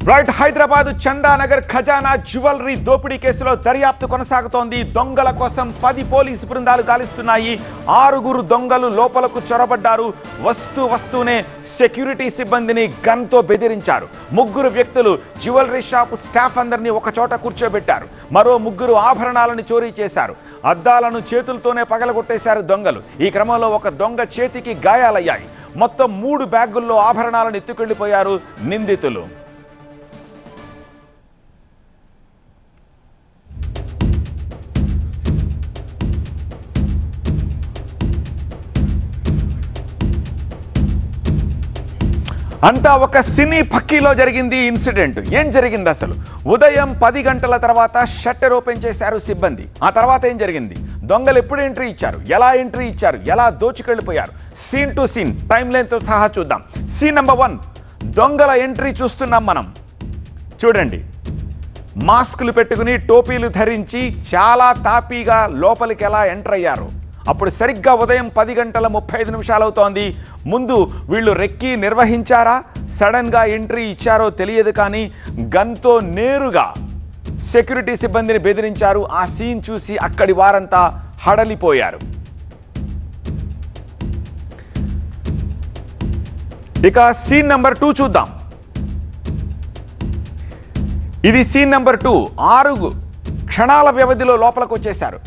Right Hyderabad Chandanagar ఖజానా jewellery దోపిడీ కేసులో దర్యాప్తు కొనసాగుతోంది. దొంగల కోసం 10 పోలీసు బృందాలు గాలిస్తున్నాయి. 6 దొంగలు లోపలకు చొరబడ్డారు. వస్తూనే సెక్యూరిటీ సిబ్బందిని గన్తో బెదిరించారు. 3 వ్యక్తులు జ్యువెలరీ షాప్ స్టాఫ్ అందరినీ ఒక చోట కూర్చోబెట్టారు. మరో 3 ఆభరణాలను చోరీ చేశారు. అద్దాలను చేతులతోనే పగలగొట్టేశారు దొంగలు. ఈ క్రమంలో ఒక దొంగ చేతికి గాయాలయ్యాయి. మొత్తం 3 బ్యాగుల్లో ఆభరణాలను ఎత్తుకెళ్లిపోయారు నిందితులు. అంతా ఒక సినీ పక్కీలో జరిగింది ఇన్సిడెంట్. ఏం జరిగింది అసలు? ఉదయం 10 గంటల తర్వాత షట్టర్ ఓపెన్ చేశారు సిబ్బంది. ఆ తర్వాత ఏం జరిగింది? దొంగలు ఎప్పుడు ఎంట్రీ ఇచ్చారు, ఎలా ఎంట్రీ ఇచ్చారు, ఎలా దోచుకెళ్ళిపోయారు? సీన్ టు సీన్ టైం లైన్తో సహా చూద్దాం. సీన్ నెంబర్ 1, దొంగల ఎంట్రీ చూస్తున్నాం మనం. చూడండి, మాస్కులు పెట్టుకుని టోపీలు ధరించి చాలా తాపీగా లోపలికి ఎలా ఎంటర్ అయ్యారు. అప్పుడు సరిగ్గా ఉదయం 10 గంటల 35 నిమిషాలు అవుతోంది. ముందు వీళ్ళు రెక్కి నిర్వహించారా, సడన్గా ఎంట్రీ ఇచ్చారో తెలియదు, కానీ గన్తో నేరుగా సెక్యూరిటీ సిబ్బందిని బెదిరించారు. ఆ సీన్ చూసి అక్కడి వారంతా హడలిపోయారు. ఇక సీన్ నెంబర్ 2 చూద్దాం. ఇది సీన్ నెంబర్ 2. 6 క్షణాల వ్యవధిలో లోపలికి వచ్చేశారు.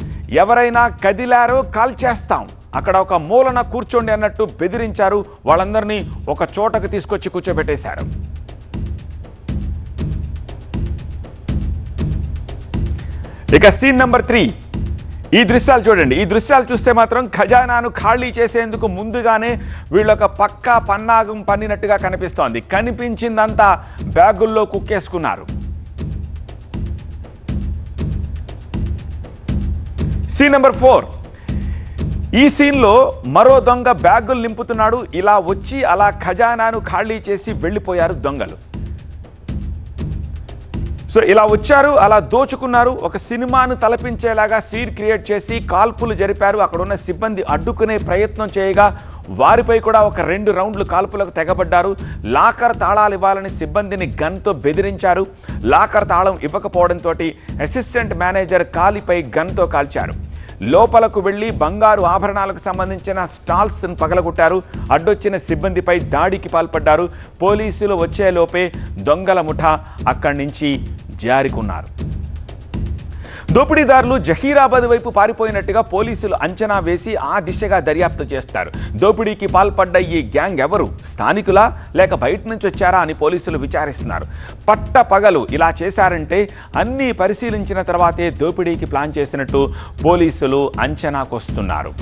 ఎవరైనా కదిలారో కాల్ చేస్తాం, అక్కడ ఒక మూలన కూర్చోండి అన్నట్టు బెదిరించారు. వాళ్ళందరినీ ఒక చోటకు తీసుకొచ్చి కూర్చోబెట్టేశారు. ఇక సీన్ నెంబర్ 3. ఈ దృశ్యాలు చూడండి. ఈ దృశ్యాలు చూస్తే మాత్రం ఖజానాను ఖాళీ చేసేందుకు ముందుగానే వీళ్ళొక పక్కా పన్నాగం పన్నినట్టుగా కనిపిస్తోంది. కనిపించిందంతా బ్యాగుల్లో కుక్కేసుకున్నారు. Scene number 4. ఈ సీన్లో మరో దొంగ బ్యాగులు నింపుతున్నాడు. ఇలా వచ్చి అలా ఖజానాను ఖాళీ చేసి వెళ్ళిపోయారు దొంగలు. సో ఇలా వచ్చారు, అలా దోచుకున్నారు. ఒక సినిమాను తలపించేలాగా సీన్ క్రియేట్ చేసి కాల్పులు జరిపారు. అక్కడ ఉన్న సిబ్బంది అడ్డుకునే ప్రయత్నం చేయగా వారిపై కూడా ఒక 2 రౌండ్లు కాల్పులకు తెగబడ్డారు. లాకర్ తాళాలు ఇవ్వాలని సిబ్బందిని గన్తో బెదిరించారు. లాకర్ తాళం ఇవ్వకపోవడంతో అసిస్టెంట్ మేనేజర్ కాలిపై గన్తో కాల్చారు. లోపలకు వెళ్లి బంగారు ఆభరణాలకు సంబంధించిన స్టాల్స్ను పగలగొట్టారు. అడ్డొచ్చిన సిబ్బందిపై దాడికి పాల్పడ్డారు. పోలీసులు వచ్చేలోపే దొంగల ముఠా అక్కడి నుంచి జారుకున్నారు. దోపిడీదారులు జహీరాబాద్ వైపు పారిపోయినట్టుగా పోలీసులు అంచనా వేసి ఆ దిశగా దర్యాప్తు చేస్తారు. దోపిడీకి పాల్పడ్డ ఈ గ్యాంగ్ ఎవరు? స్థానికులా లేక బయట నుంచి వచ్చారా అని పోలీసులు విచారిస్తున్నారు. పట్ట పగలు ఇలా చేశారంటే అన్నీ పరిశీలించిన తర్వాతే దోపిడీకి ప్లాన్ చేసినట్టు పోలీసులు అంచనాకొస్తున్నారు.